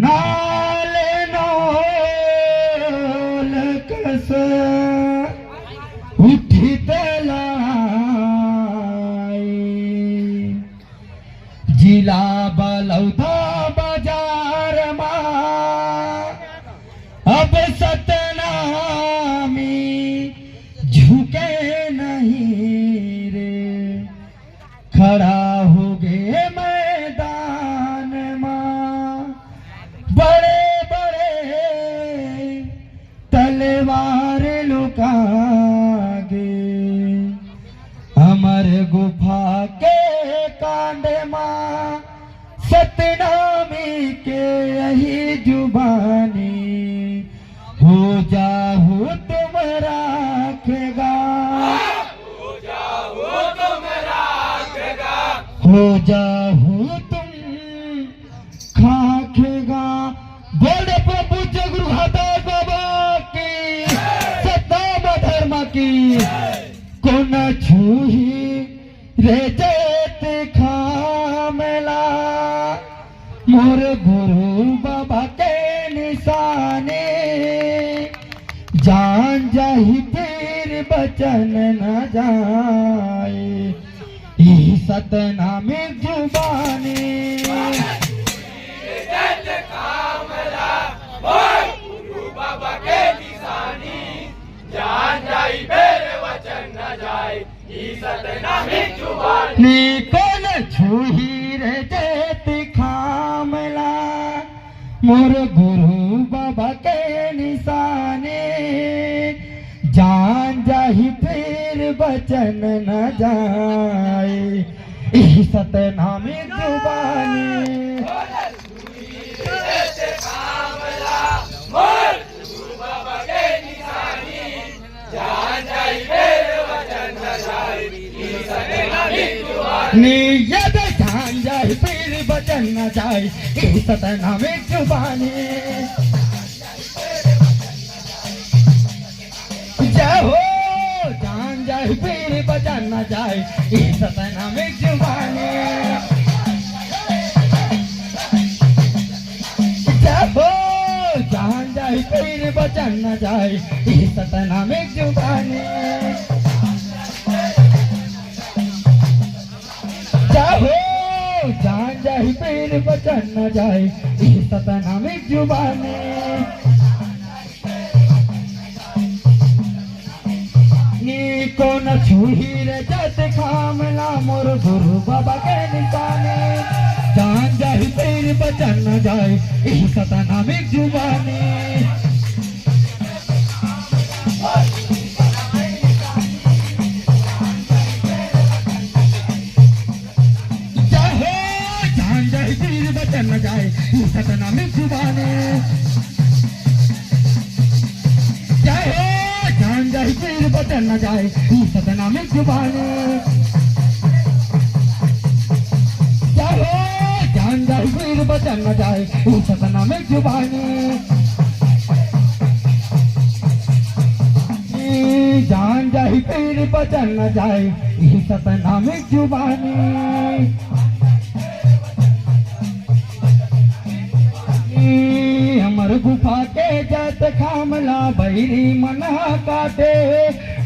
नाले नौल कस उठित लाई जिला बलौदा बाजार मा अब सतनामी झुके नहीं रे खड़ा हो गए मैदान में बड़े बड़े तलवार लुकागे अमर गुफा के कांड में सतनामी के यही जुबानी हो जाओ तुम राखेगा हो जाओ तुम खाखेगा। बोले प्रभु जगुरु हदाय बाबा की सत्ता धर्म की कोन छूही रे जैत खामला मोर गुरु बाबा के निशाने जान जाहि फिर बचन न जाए सतनामी जुबानी गुरु बाबा के निशानी जान जाई मेरे वचन न जाए सतनामी जुबानी कौन छूही रे जैत खामला मोर गुरु बाबा के निशाने जान जाहि फिर बचन न जाए सतनामी जुबानी नियत जान जाए फिर बचन न जाए सतनामी जुबानी जय हो जान जाए फिर बचन न जाए सतनामी जुबानी जय हो जान जाए फिर बचन न जाए सतनामी जुबानी जय हो जान जाए फिर बचन न जाए सतनामी जुबानी कौन छूही रे जत खामला मोर गुरु बाबा के निशाने जान जाए फिर बचन न जाए सतनामी जुबानी जय हो जान जाए फिर बचन न जाए सतनामी जुबानी जय हो जान जाए फिर बचन न जाए सतनामी जुबानी जय हो जान जाए फिर बचन न जाए सतनामी जुबानी जान जाए फिर बचन न जाए सतनामी जुबानी अमर गुफा के जत खामला बैरी मना काटे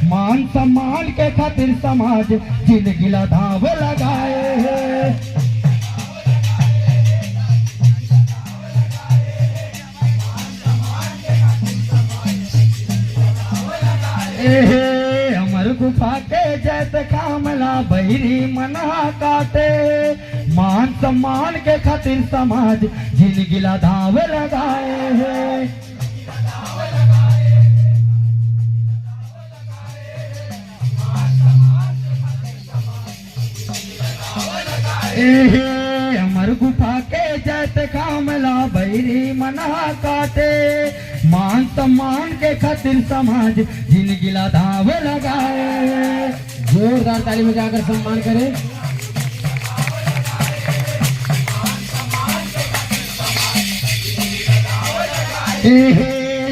मान सम्मान के खातिर समाज जिंदगी ला धाव लगाए अमर गुफा के जत खामला बैरी मना काटे मान सम्मान के खातिर समाज जिंदगी ला धाव लगाए अमर गुफा के जत खामला बैरी मना काटे मान सम्मान के खातिर समाज जिंदगी ला धाव लगाए। जोरदार ताली बजाकर सम्मान करें।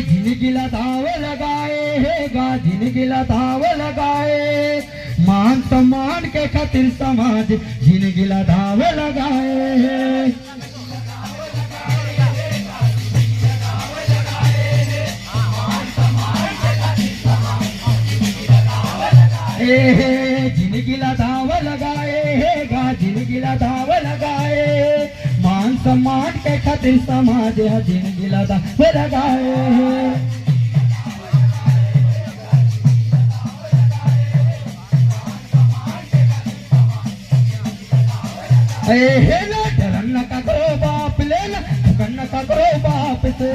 जिंदगी ला दाव लगाए जिंदगी ला दाव लगाए मान सम्मान के खातिर समाज जिंदगी ला दाव लगाए जिंदगीला धाव लगाए गा, जिंदगीला धाव लगाए, मान सम्मान के खातिर समाज है जिंदगीला धाव लगाए। डरन न का करो बाप लेना, ठुकन न का करो बाप से,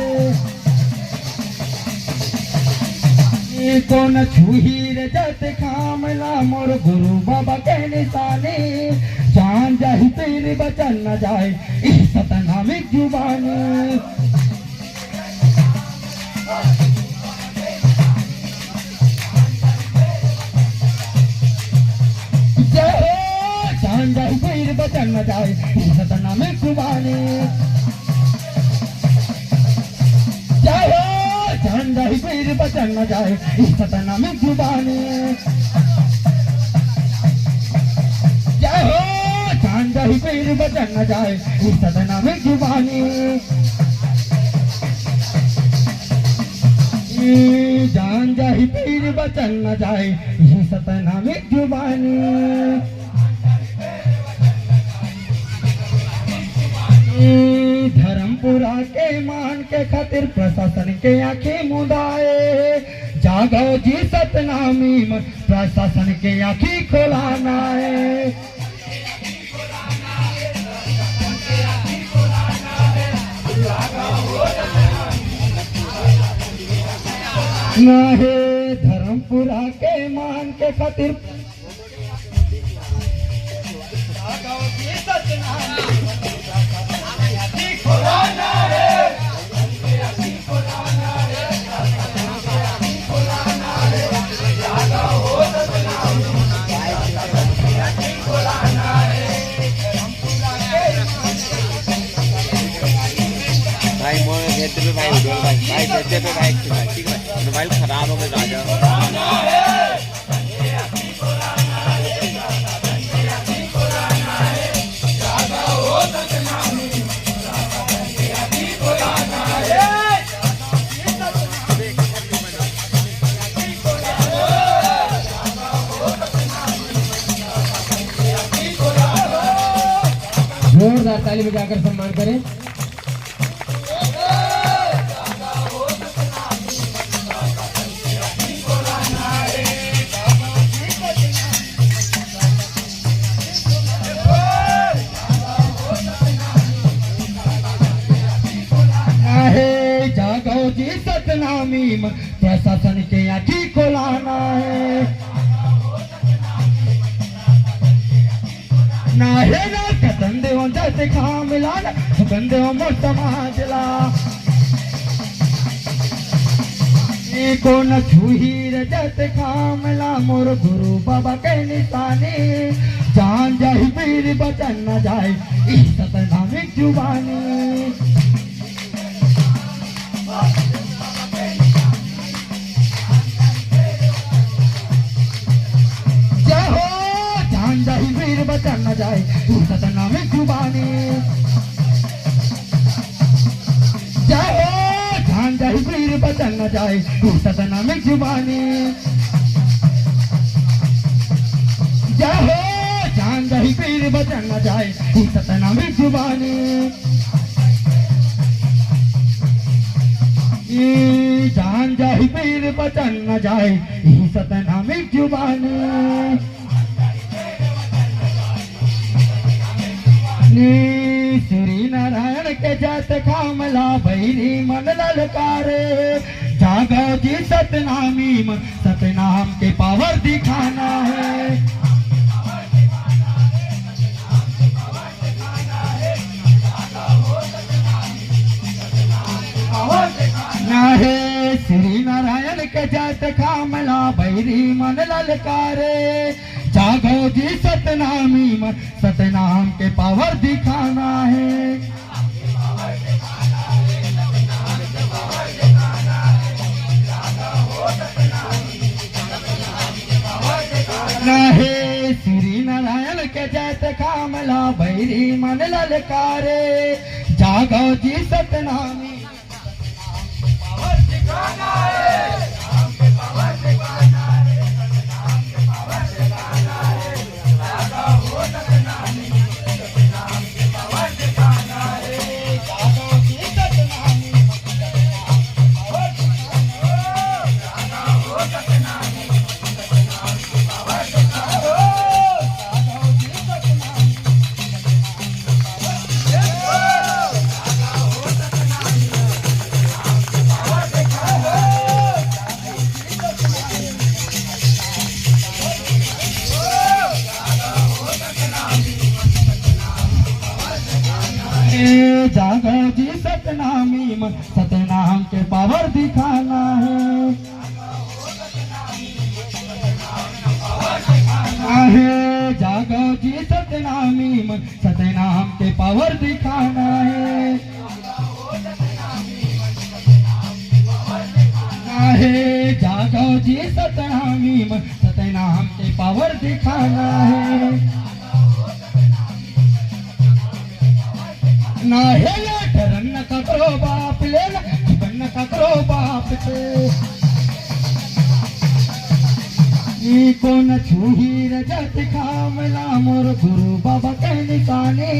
कौन छुही रे जत खामला मोर गुरु बाबा के निशाने, जान जाहि तेरे बचन न जाए इस सतनामिक जुबानी। जान जाहि तेरे बचन न जाए इस सतनामिक जुबानी। जान जाहि तेरे बचन न जाए इस सतनामिक जुबानी। जय हो जान जाहि तेरे बचन न जाए इस सतनामिक जुबानी। जान जाहि तेरे बचन न जाए इस सतनामिक जुबानी। धर्मपुरा के मान के खातिर प्रशासन के आंखें मुदाए, जागो जी सतनामी में प्रशासन के आंखें खोलाना है। ना है धर्मपुरा के मान के खातिर जागो जी सतनामी भाई मोबाइल भेजते पे भाई उधर भाई भेजते पे भाई ठीक है मोबाइल खराब हो गया राजा। जोरदार ताली बजाकर सम्मान करें। जागो जी सतनामी में प्रशासन के आंखें खोलाना है। ना है ना कतंदे हो जैसे खा मिलाना, सुगंधे हो मोर समाजला, को न छुही रे जैसे खा मिला मोर गुरु बाबा के निशाने, जान जाहि मेरी बचन न जाए इस सतनामिक जुबानी। जय हो जान जाहि मेरी बचन न जाए इस सतनामिक जुबानी। जय हो जान जाहि मेरी बचन न जाए इस सतनामिक जुबानी। जय हो जान जाहि मेरी बचन न जाए इस सतनामिक जुबानी। जान जाहि मेरे बचन न जाए इस सतनामिक जुबानी। श्री नारायण के जत खामला भैरी मन ललकारे, जागो जी सतनामी में सतनाम के पावर दिखाना है। है श्री नारायण के जत खामला भैरी मन ललकारे, जागो जी सतनामी में सतनाम के पावर दिखाना है। है श्री नारायण के जत खामला भैरी मन ललकारे, जागो जी सतनामी ए जागो जी सतनामी में सतनाम के पावर दिखाना है। आहे जागो जी सतनामी में सतनाम के पावर दिखाना है। आहे जागो जी सतनामी में सतनाम के पावर दिखाना है। ना है डरन न करो बाप लेना न करो बाप से को न छूही रजत खामला मोर गुरु बाबा के निशाने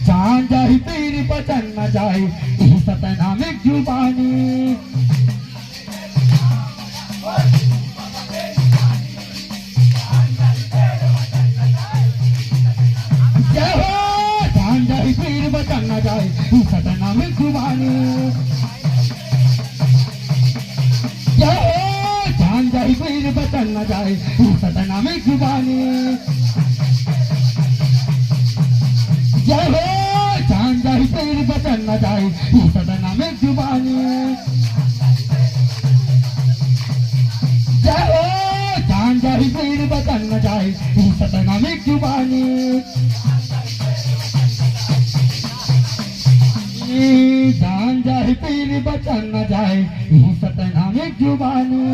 चांद जाहि पीर बचन न जाए यही सतनामिक जुबानी। जय हो चांद जाहि पीर बचन न जाए यही सतनामिक जुबानी। जय हो चांद जाहि पीर बचन न जाए सतनामिक जुबानी। जय हो चांद जाहि पीर बचन न जाए सतनामिक जुबानी। जय हो चांद जाहि पीर बचन न जाए सतनामिक जुबानी। जान जाहि पीर बचन न जाए यही सतनामिक जुबानी।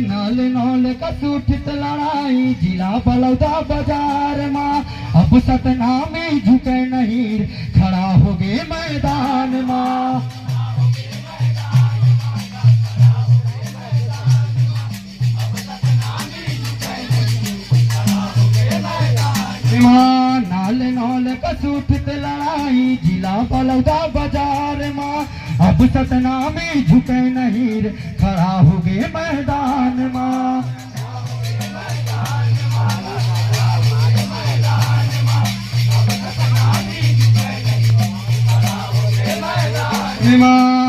नाल नाल कसूठित लड़ाई जिला बलौदा बाजार माँ अब सतनामी झुके नहीं खड़ा हो गए मैदान माँ। नाल नाल कसूठित लड़ाई जिला बलौदा बाजार माँ अब सतनामी झुके नहीं खड़ा हो गए मैदान माँ। माँ